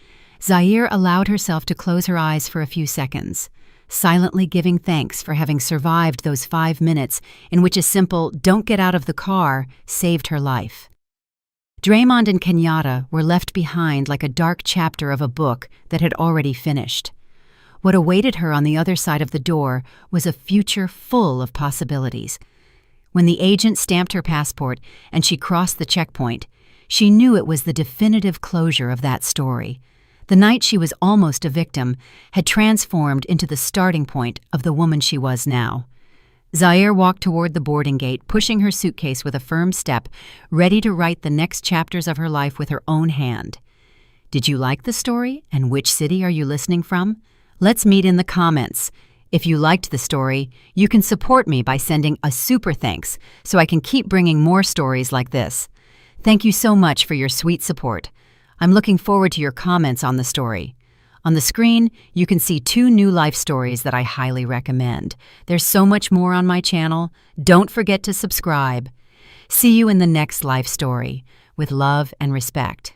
Zaire allowed herself to close her eyes for a few seconds, silently giving thanks for having survived those 5 minutes in which a simple "don't get out of the car" saved her life. Draymond and Kenyatta were left behind like a dark chapter of a book that had already finished. What awaited her on the other side of the door was a future full of possibilities. When the agent stamped her passport and she crossed the checkpoint, she knew it was the definitive closure of that story. The night she was almost a victim had transformed into the starting point of the woman she was now. Zaire walked toward the boarding gate, pushing her suitcase with a firm step, ready to write the next chapters of her life with her own hand. Did you like the story, and which city are you listening from? Let's meet in the comments. If you liked the story, you can support me by sending a super thanks so I can keep bringing more stories like this. Thank you so much for your sweet support. I'm looking forward to your comments on the story. On the screen, you can see 2 new life stories that I highly recommend. There's so much more on my channel. Don't forget to subscribe. See you in the next life story. With love and respect.